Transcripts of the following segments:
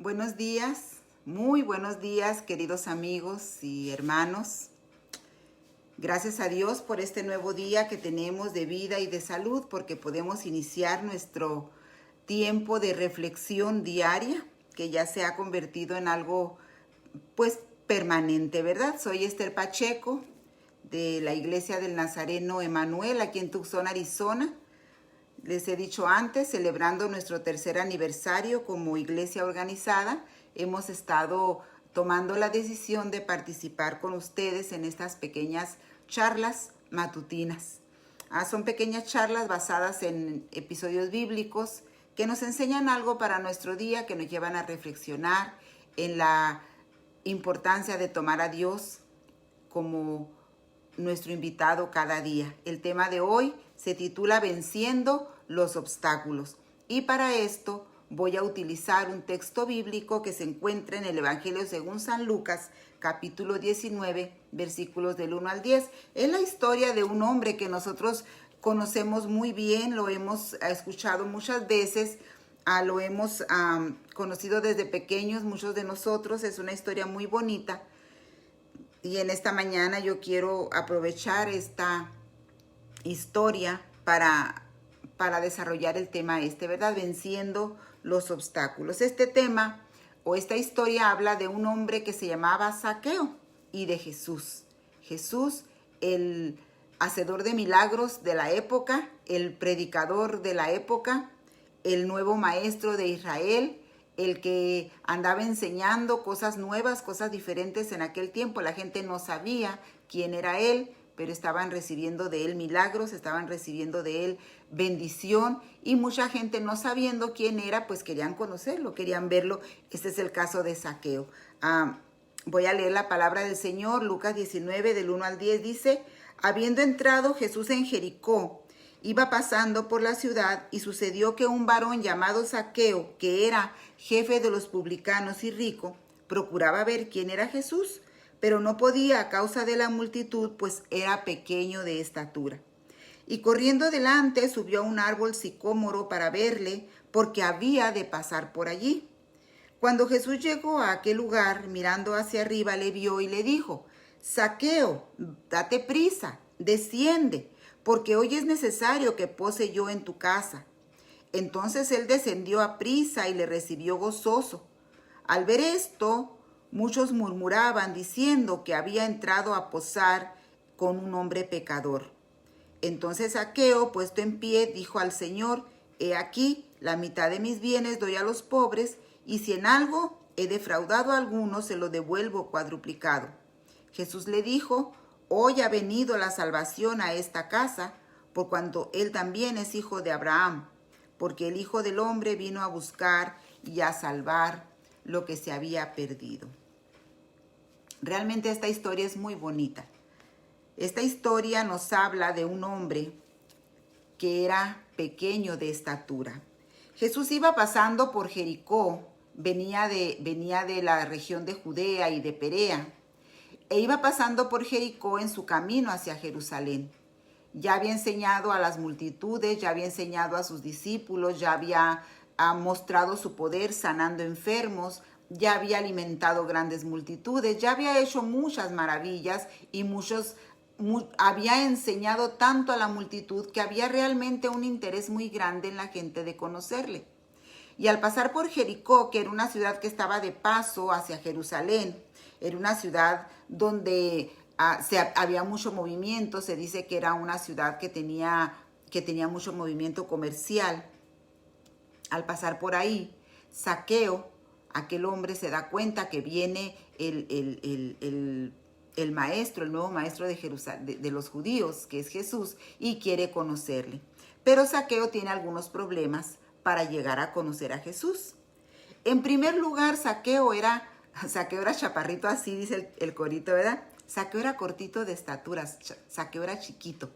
Buenos días, muy buenos días, queridos amigos y hermanos. Gracias a Dios por este nuevo día que tenemos de vida y de salud, porque podemos iniciar nuestro tiempo de reflexión diaria, que ya se ha convertido en algo pues permanente, ¿verdad? Soy Esther Pacheco de la Iglesia del Nazareno Emanuel aquí en Tucson, Arizona. Les he dicho antes, celebrando nuestro tercer aniversario como iglesia organizada, hemos estado tomando la decisión de participar con ustedes en estas pequeñas charlas matutinas. Son pequeñas charlas basadas en episodios bíblicos que nos enseñan algo para nuestro día, que nos llevan a reflexionar en la importancia de tomar a Dios como nuestro invitado cada día. El tema de hoy se titula Venciendo los obstáculos. Y para esto voy a utilizar un texto bíblico que se encuentra en el Evangelio según San Lucas, capítulo 19, versículos del 1 al 10. Es la historia de un hombre que nosotros conocemos muy bien, lo hemos escuchado muchas veces, lo hemos conocido desde pequeños, muchos de nosotros. Es una historia muy bonita. Y en esta mañana yo quiero aprovechar esta historia para desarrollar el tema ¿verdad? Venciendo los obstáculos. Este tema o esta historia habla de un hombre que se llamaba Zaqueo y de Jesús. Jesús, el hacedor de milagros de la época, el predicador de la época, el nuevo maestro de Israel, el que andaba enseñando cosas nuevas, cosas diferentes en aquel tiempo. La gente no sabía quién era él, pero estaban recibiendo de él milagros, estaban recibiendo de él bendición, y mucha gente, no sabiendo quién era, pues querían conocerlo, querían verlo. Este es el caso de Zaqueo. Voy a leer la palabra del Señor. Lucas 19, del 1 al 10, dice: habiendo entrado Jesús en Jericó, iba pasando por la ciudad, y sucedió que un varón llamado Zaqueo, que era jefe de los publicanos y rico, procuraba ver quién era Jesús, pero no podía a causa de la multitud, pues era pequeño de estatura. Y corriendo delante subió a un árbol sicómoro para verle, porque había de pasar por allí. Cuando Jesús llegó a aquel lugar, mirando hacia arriba, le vio y le dijo: Zaqueo, date prisa, desciende, porque hoy es necesario que pose yo en tu casa. Entonces él descendió a prisa y le recibió gozoso. Al ver esto, muchos murmuraban diciendo que había entrado a posar con un hombre pecador. Entonces Zaqueo, puesto en pie, dijo al Señor: he aquí, la mitad de mis bienes doy a los pobres, y si en algo he defraudado a alguno, se lo devuelvo cuadruplicado. Jesús le dijo: hoy ha venido la salvación a esta casa, por cuanto él también es hijo de Abraham, porque el Hijo del Hombre vino a buscar y a salvar lo que se había perdido. Realmente esta historia es muy bonita. Esta historia nos habla de un hombre que era pequeño de estatura. Jesús iba pasando por Jericó, venía de la región de Judea y de Perea, e iba pasando por Jericó en su camino hacia Jerusalén. Ya había enseñado a las multitudes, ya había enseñado a sus discípulos, ya había mostrado su poder sanando enfermos, ya había alimentado grandes multitudes, ya había hecho muchas maravillas y había enseñado tanto a la multitud que había realmente un interés muy grande en la gente de conocerle. Y al pasar por Jericó, que era una ciudad que estaba de paso hacia Jerusalén, era una ciudad donde había mucho movimiento. Se dice que era una ciudad que tenía mucho movimiento comercial. Al pasar por ahí, Zaqueo, aquel hombre, se da cuenta que viene el maestro, el nuevo maestro de Jerusalén, de los judíos, que es Jesús, y quiere conocerle. Pero Zaqueo tiene algunos problemas para llegar a conocer a Jesús. En primer lugar, Zaqueo era chaparrito, así dice el corito, ¿verdad? Zaqueo era cortito de estatura, Zaqueo era chiquito,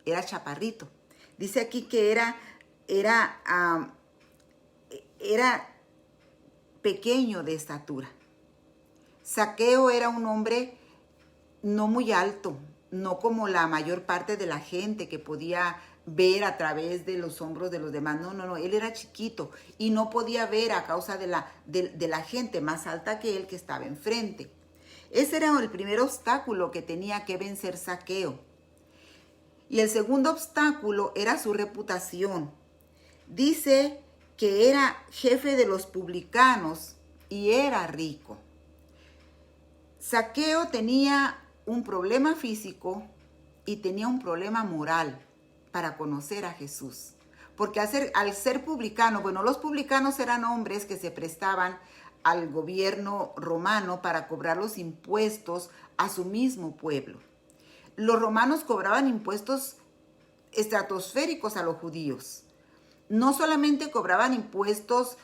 era chaparrito. Dice aquí que era pequeño de estatura. Zaqueo era un hombre no muy alto, no como la mayor parte de la gente que podía ver a través de los hombros de los demás. No, él era chiquito y no podía ver a causa de la gente más alta que él que estaba enfrente. Ese era el primer obstáculo que tenía que vencer Zaqueo. Y el segundo obstáculo era su reputación. Dice que era jefe de los publicanos y era rico. Zaqueo tenía un problema físico y tenía un problema moral para conocer a Jesús. Porque al ser publicano, bueno, los publicanos eran hombres que se prestaban al gobierno romano para cobrar los impuestos a su mismo pueblo. Los romanos cobraban impuestos estratosféricos a los judíos. No solamente cobraban impuestos,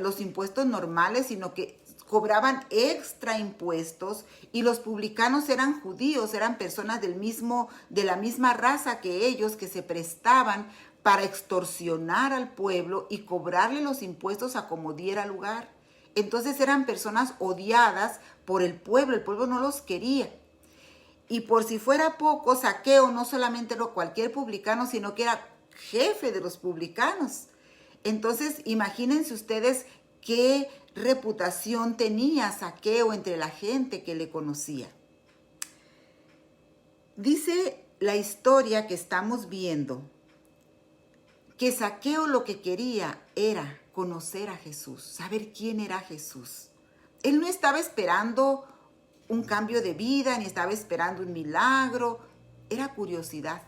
los impuestos normales, sino que cobraban extra impuestos, y los publicanos eran judíos, eran personas de la misma raza que ellos, que se prestaban para extorsionar al pueblo y cobrarle los impuestos a como diera lugar. Entonces eran personas odiadas por el pueblo no los quería. Y por si fuera poco, Zaqueo no solamente era cualquier publicano, sino que era jefe de los publicanos. Entonces, imagínense ustedes qué reputación tenía Zaqueo entre la gente que le conocía. Dice la historia que estamos viendo que Zaqueo lo que quería era conocer a Jesús, saber quién era Jesús. Él no estaba esperando un cambio de vida, ni estaba esperando un milagro, era curiosidad.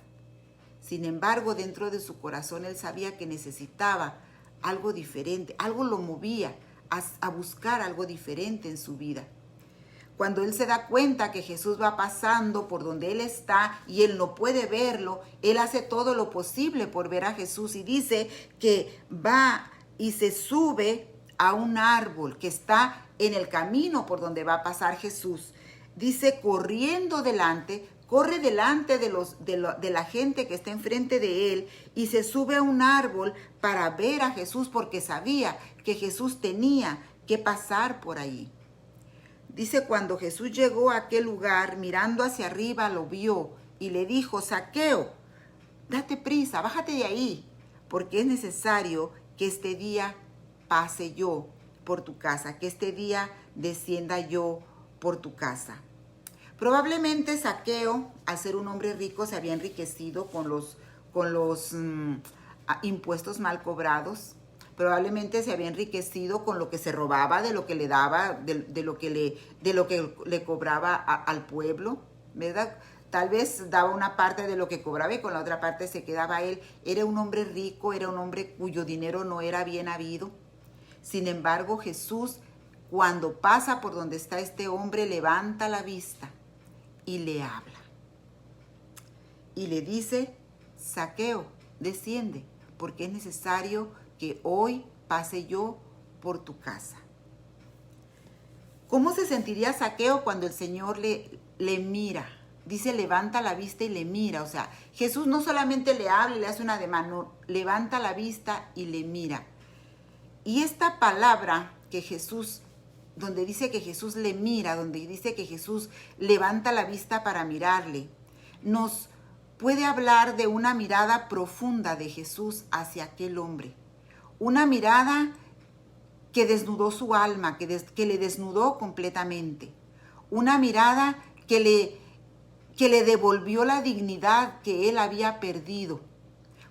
Sin embargo, dentro de su corazón él sabía que necesitaba algo diferente, algo lo movía a buscar algo diferente en su vida. Cuando él se da cuenta que Jesús va pasando por donde él está y él no puede verlo, él hace todo lo posible por ver a Jesús y dice que va y se sube a un árbol que está en el camino por donde va a pasar Jesús. Dice corriendo delante, corre delante de la gente que está enfrente de él y se sube a un árbol para ver a Jesús porque sabía que Jesús tenía que pasar por ahí. Dice cuando Jesús llegó a aquel lugar, mirando hacia arriba lo vio y le dijo: Zaqueo, date prisa, bájate de ahí, porque es necesario que este día pase yo por tu casa, que este día descienda yo por tu casa. Probablemente Zaqueo, al ser un hombre rico, se había enriquecido con los impuestos mal cobrados. Probablemente se había enriquecido con lo que se robaba, de lo que le daba, de lo que le cobraba al pueblo, ¿verdad? Tal vez daba una parte de lo que cobraba y con la otra parte se quedaba él. Era un hombre rico, era un hombre cuyo dinero no era bien habido. Sin embargo, Jesús, cuando pasa por donde está este hombre, levanta la vista y le habla. Y le dice: Zaqueo, desciende, porque es necesario que hoy pase yo por tu casa. ¿Cómo se sentiría Zaqueo cuando el Señor le mira? Dice, levanta la vista y le mira. O sea, Jesús no solamente le habla y le hace un ademán, no, levanta la vista y le mira. Y esta palabra que Jesús, donde dice que Jesús le mira, donde dice que Jesús levanta la vista para mirarle, nos puede hablar de una mirada profunda de Jesús hacia aquel hombre. Una mirada que desnudó su alma, que le desnudó completamente. Una mirada que le devolvió la dignidad que él había perdido.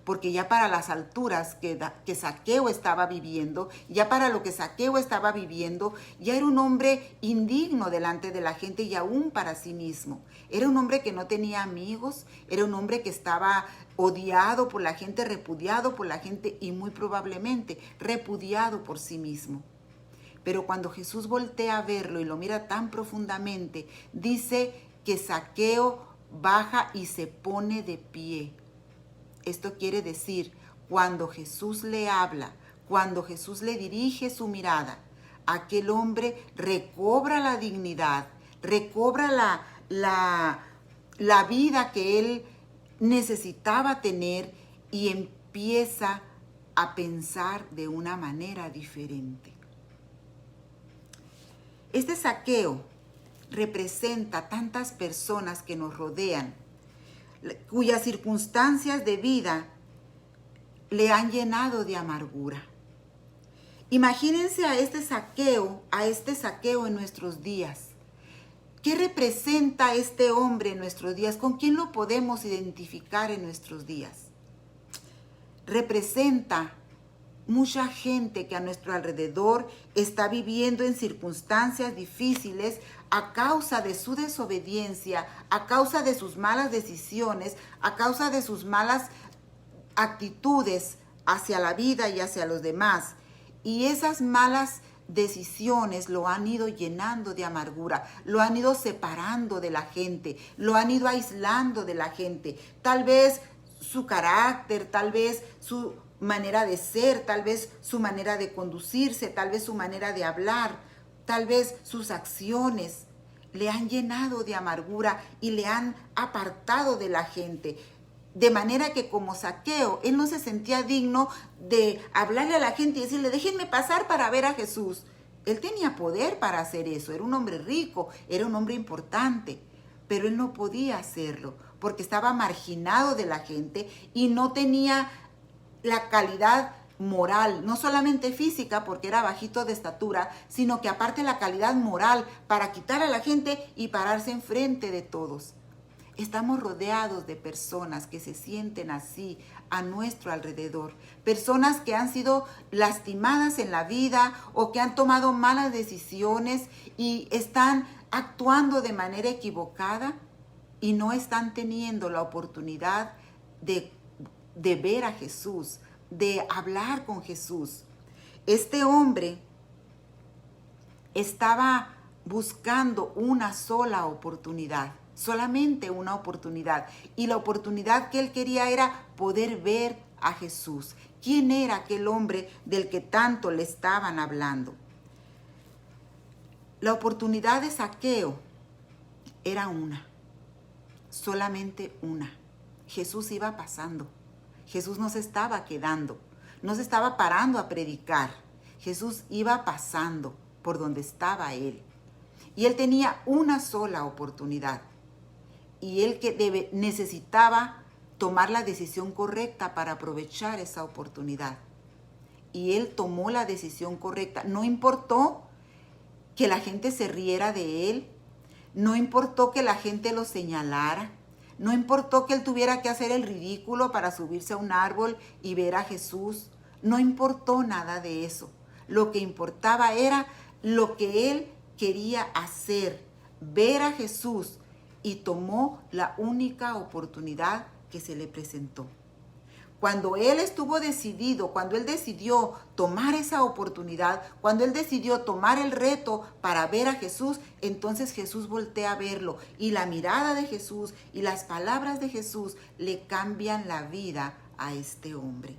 Porque ya para las alturas que Zaqueo estaba viviendo, ya para lo que Zaqueo estaba viviendo, ya era un hombre indigno delante de la gente y aún para sí mismo. Era un hombre que no tenía amigos, era un hombre que estaba odiado por la gente, repudiado por la gente y muy probablemente repudiado por sí mismo. Pero cuando Jesús voltea a verlo y lo mira tan profundamente, dice que Zaqueo baja y se pone de pie. Esto quiere decir, cuando Jesús le habla, cuando Jesús le dirige su mirada, aquel hombre recobra la dignidad, recobra la vida que él necesitaba tener y empieza a pensar de una manera diferente. Este Zaqueo representa tantas personas que nos rodean, cuyas circunstancias de vida le han llenado de amargura. Imagínense a este saqueo en nuestros días. ¿Qué representa este hombre en nuestros días? ¿Con quién lo podemos identificar en nuestros días? Representa mucha gente que a nuestro alrededor está viviendo en circunstancias difíciles a causa de su desobediencia, a causa de sus malas decisiones, a causa de sus malas actitudes hacia la vida y hacia los demás. Y esas malas decisiones lo han ido llenando de amargura, lo han ido separando de la gente, lo han ido aislando de la gente. Tal vez su carácter, tal vez su manera de ser, tal vez su manera de conducirse, tal vez su manera de hablar, tal vez sus acciones le han llenado de amargura y le han apartado de la gente. De manera que como Zaqueo, él no se sentía digno de hablarle a la gente y decirle, déjenme pasar para ver a Jesús. Él tenía poder para hacer eso, era un hombre rico, era un hombre importante, pero él no podía hacerlo porque estaba marginado de la gente y no tenía la calidad moral, no solamente física porque era bajito de estatura, sino que aparte la calidad moral para quitar a la gente y pararse enfrente de todos. Estamos rodeados de personas que se sienten así a nuestro alrededor. Personas que han sido lastimadas en la vida o que han tomado malas decisiones y están actuando de manera equivocada y no están teniendo la oportunidad de ver a Jesús, de hablar con Jesús. Este hombre estaba buscando una sola oportunidad. Solamente una oportunidad. Y la oportunidad que él quería era poder ver a Jesús. ¿Quién era aquel hombre del que tanto le estaban hablando? La oportunidad de Zaqueo era una. Solamente una. Jesús iba pasando. Jesús no se estaba quedando. No se estaba parando a predicar. Jesús iba pasando por donde estaba él. Y él tenía una sola oportunidad. Y él necesitaba tomar la decisión correcta para aprovechar esa oportunidad. Y él tomó la decisión correcta. No importó que la gente se riera de él. No importó que la gente lo señalara. No importó que él tuviera que hacer el ridículo para subirse a un árbol y ver a Jesús. No importó nada de eso. Lo que importaba era lo que él quería hacer, ver a Jesús. Y tomó la única oportunidad que se le presentó. Cuando él estuvo decidido, cuando él decidió tomar esa oportunidad, cuando él decidió tomar el reto para ver a Jesús, entonces Jesús voltea a verlo. Y la mirada de Jesús y las palabras de Jesús le cambian la vida a este hombre.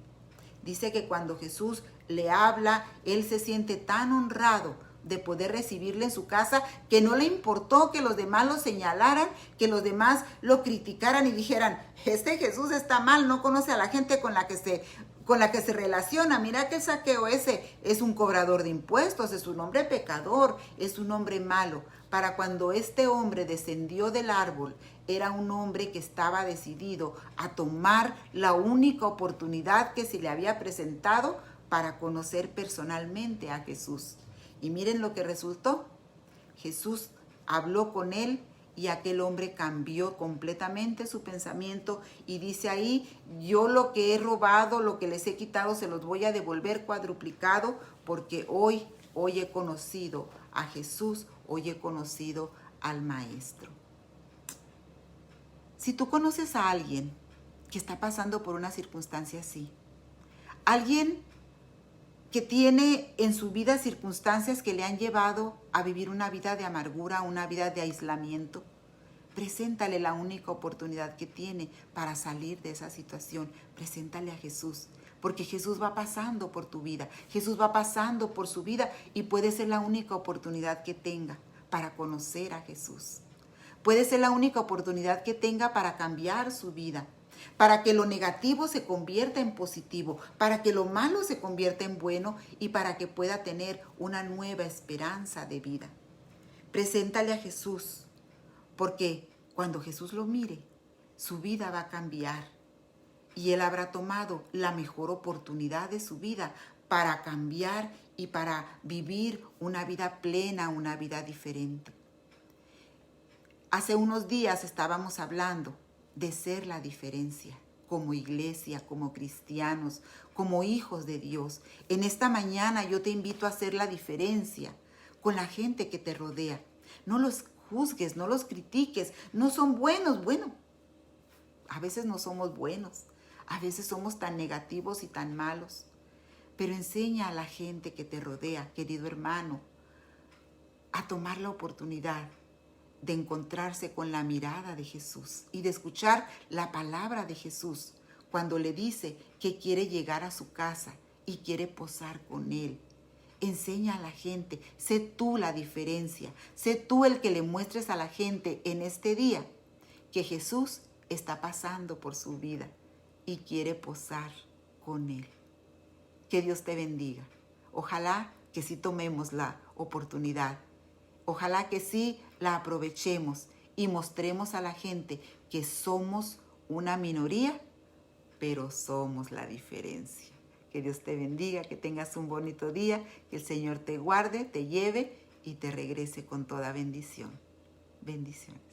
Dice que cuando Jesús le habla, él se siente tan honrado de poder recibirle en su casa, que no le importó que los demás lo señalaran, que los demás lo criticaran y dijeran, este Jesús está mal, no conoce a la gente con la que se relaciona. Mira que el Zaqueo ese es un cobrador de impuestos, es un hombre pecador, es un hombre malo. Para cuando este hombre descendió del árbol, era un hombre que estaba decidido a tomar la única oportunidad que se le había presentado para conocer personalmente a Jesús. Y miren lo que resultó. Jesús habló con él y aquel hombre cambió completamente su pensamiento y dice ahí, yo lo que he robado, lo que les he quitado, se los voy a devolver cuadruplicado porque hoy he conocido a Jesús, hoy he conocido al Maestro. Si tú conoces a alguien que está pasando por una circunstancia así, alguien que tiene en su vida circunstancias que le han llevado a vivir una vida de amargura, una vida de aislamiento, preséntale la única oportunidad que tiene para salir de esa situación. Preséntale a Jesús, porque Jesús va pasando por tu vida, Jesús va pasando por su vida y puede ser la única oportunidad que tenga para conocer a Jesús. Puede ser la única oportunidad que tenga para cambiar su vida, para que lo negativo se convierta en positivo, para que lo malo se convierta en bueno y para que pueda tener una nueva esperanza de vida. Preséntale a Jesús, porque cuando Jesús lo mire, su vida va a cambiar y él habrá tomado la mejor oportunidad de su vida para cambiar y para vivir una vida plena, una vida diferente. Hace unos días estábamos hablando de ser la diferencia como iglesia, como cristianos, como hijos de Dios. En esta mañana yo te invito a hacer la diferencia con la gente que te rodea. No los juzgues, no los critiques, no son buenos. Bueno, a veces no somos buenos, a veces somos tan negativos y tan malos. Pero enseña a la gente que te rodea, querido hermano, a tomar la oportunidad de encontrarse con la mirada de Jesús y de escuchar la palabra de Jesús cuando le dice que quiere llegar a su casa y quiere posar con él. Enseña a la gente, sé tú la diferencia, sé tú el que le muestres a la gente en este día que Jesús está pasando por su vida y quiere posar con él. Que Dios te bendiga. Ojalá que sí tomemos la oportunidad. Ojalá que sí la aprovechemos y mostremos a la gente que somos una minoría, pero somos la diferencia. Que Dios te bendiga, que tengas un bonito día, que el Señor te guarde, te lleve y te regrese con toda bendición. Bendiciones.